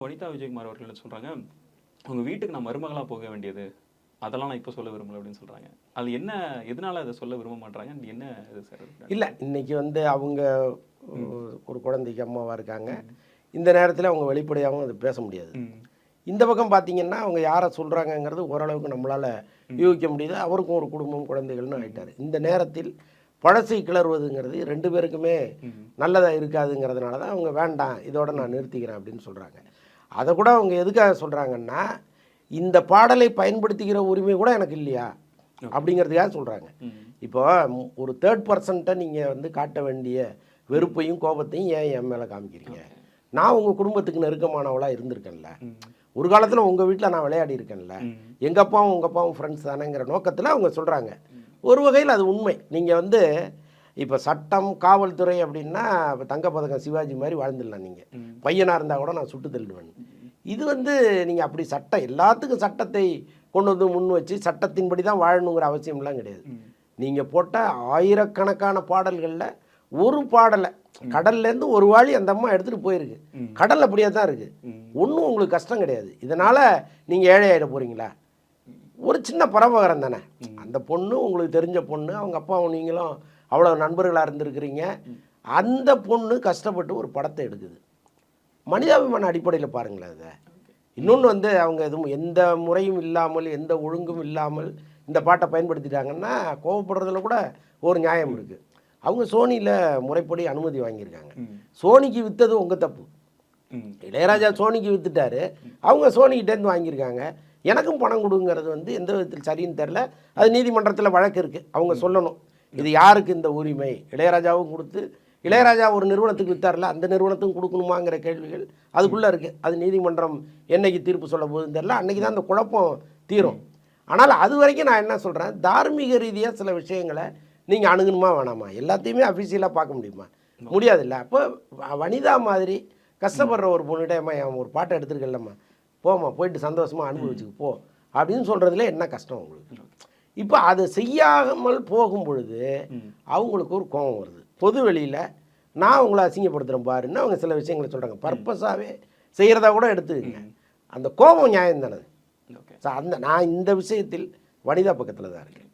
வனிதா விஜயகுமார் அவர்கள் என்ன சொல்றாங்க, உங்க வீட்டுக்கு நான் மருமகளா போக வேண்டியது அதெல்லாம் நான் இப்போ சொல்ல விரும்பல அப்படின்னு சொல்றாங்க. அது என்ன, எதனால அதை சொல்ல விரும்ப மாட்டாங்க? என்ன இது சார்? இல்லை, இன்னைக்கு வந்து அவங்க ஒரு குழந்தைக்கு அம்மாவாக இருக்காங்க. இந்த நேரத்தில் அவங்க வெளிப்படையாகவும் அது பேச முடியாது. இந்த பக்கம் பார்த்தீங்கன்னா அவங்க யாரை சொல்கிறாங்கங்கிறது ஓரளவுக்கு நம்மளால் யூகிக்க முடியுது. அவருக்கும் ஒரு குடும்பம் குழந்தைகள்னு ஆகிட்டார். இந்த நேரத்தில் பழசை கிளறுவதுங்கிறது ரெண்டு பேருக்குமே நல்லதாக இருக்காதுங்கிறதுனால தான் அவங்க வேண்டாம், இதோட நான் நிறுத்திக்கிறேன் அப்படின்னு சொல்கிறாங்க. அதை கூட அவங்க எதுக்காக சொல்கிறாங்கன்னா, இந்த பாடலை பயன்படுத்திக்கிற உரிமை கூட எனக்கு இல்லையா அப்படிங்கிறதுக்காக சொல்கிறாங்க. இப்போ ஒரு தேர்ட் பர்சன்ட்டை நீங்கள் வந்து காட்ட வேண்டிய வெறுப்பையும் கோபத்தையும் ஏன் என் மேலே காமிக்கிறீங்க? நான் உங்கள் குடும்பத்துக்கு நெருக்கமானவளாக இருந்திருக்கேன்ல, ஒரு காலத்தில் உங்கள் வீட்டில் நான் விளையாடி இருக்கேன்ல, எங்கள் அப்பாவும் உங்கள் அப்பாவும் ஃப்ரெண்ட்ஸ் தானேங்கிற நோக்கத்தில் அவங்க சொல்கிறாங்க. ஒரு வகையில் அது உண்மை. நீங்கள் வந்து இப்போ சட்டம் காவல்துறை அப்படின்னா இப்போ தங்கப்பதக்கம் சிவாஜி மாதிரி வாழ்ந்துடலாம். நீங்கள் பையனாக இருந்தால் கூட நான் சுட்டு தள்ளுவேன். இது வந்து நீங்கள் அப்படி சட்டம் எல்லாத்துக்கும் சட்டத்தை கொண்டு வந்து முன் வச்சு சட்டத்தின்படி தான் வாழணுங்கிற அவசியம்லாம் கிடையாது. நீங்கள் போட்ட ஆயிரக்கணக்கான பாடல்களில் ஒரு பாடலை கடல்லேருந்து ஒரு வாளி அந்த அம்மா எடுத்துகிட்டு போயிருக்கு. கடல் அப்படியே தான் இருக்குது. ஒன்றும் உங்களுக்கு கஷ்டம் கிடையாது. இதனால் நீங்கள் ஏழை ஆகிட போகிறீங்களா? ஒரு சின்ன பரபகரம் தானே. அந்த பொண்ணு உங்களுக்கு தெரிஞ்ச பொண்ணு, அவங்க அப்பாவும் நீங்களும் அவ்வளோ நண்பர்களாக இருந்திருக்கிறீங்க. அந்த பொண்ணு கஷ்டப்பட்டு ஒரு படத்தை எடுக்குது. மனிதாபிமான அடிப்படையில் பாருங்களேன் அதை. இன்னொன்று வந்து அவங்க எதுவும் எந்த முறையும் இல்லாமல் எந்த ஒழுங்கும் இல்லாமல் இந்த பாட்டை பயன்படுத்திட்டாங்கன்னா கோவப்படுறதுல கூட ஒரு நியாயம் இருக்குது. அவங்க சோனியில் முறைப்படி அனுமதி வாங்கியிருக்காங்க. சோனிக்கு விற்றது உங்கள் தப்பு. இளையராஜா சோனிக்கு விற்றுட்டாரு, அவங்க சோனிக்கிட்டேருந்து வாங்கியிருக்காங்க. எனக்கும் பணம் கொடுங்கிறது வந்து எந்த விதத்தில் சரின்னு தெரில. அது நீதிமன்றத்தில் வழக்கு இருக்குது, அவங்க சொல்லணும் இது யாருக்கு இந்த உரிமை. இளையராஜாவும் கொடுத்து இளையராஜா ஒரு நிறுவனத்துக்கு விற்றார்ல, அந்த நிறுவனத்துக்கும் கொடுக்கணுமாங்கிற கேள்விகள் அதுக்குள்ளே இருக்குது. அது நீதிமன்றம் என்னைக்கு தீர்ப்பு சொல்ல போகுதுன்னு தெரில, அன்றைக்கி தான் அந்த குழப்பம் தீரும். ஆனால் அது வரைக்கும் நான் என்ன சொல்கிறேன், தார்மீக ரீதியாக சில விஷயங்களை நீங்கள் அணுகணுமா வேணாமா? எல்லாத்தையுமே அஃபிஷியலாக பார்க்க முடியுமா? முடியாதுல்ல. அப்போ வனிதா மாதிரி கஷ்டப்படுற ஒரு பொண்ணுகிட்டேம்மா என் ஒரு பாட்டை எடுத்துருக்கல்லம்மா, போம்மா போயிட்டு சந்தோஷமாக அனுபவிச்சுக்கு போ அப்படின்னு சொல்கிறதுல என்ன கஷ்டம் உங்களுக்கு? இப்போ அதை செய்யாமல் போகும் பொழுது அவங்களுக்கு ஒரு கோபம் வருது. பொது வெளியில் நான் உங்களை அசிங்கப்படுத்துகிறேன் பாருன்னு அவங்க சில விஷயங்களை சொல்கிறாங்க. பர்பஸாகவே செய்கிறதா கூட எடுத்துக்கங்க. அந்த கோபம் நியாயம் தானே. ஸோ நான் இந்த விஷயத்தில் வனிதா பக்கத்தில் தான் இருக்கேன்.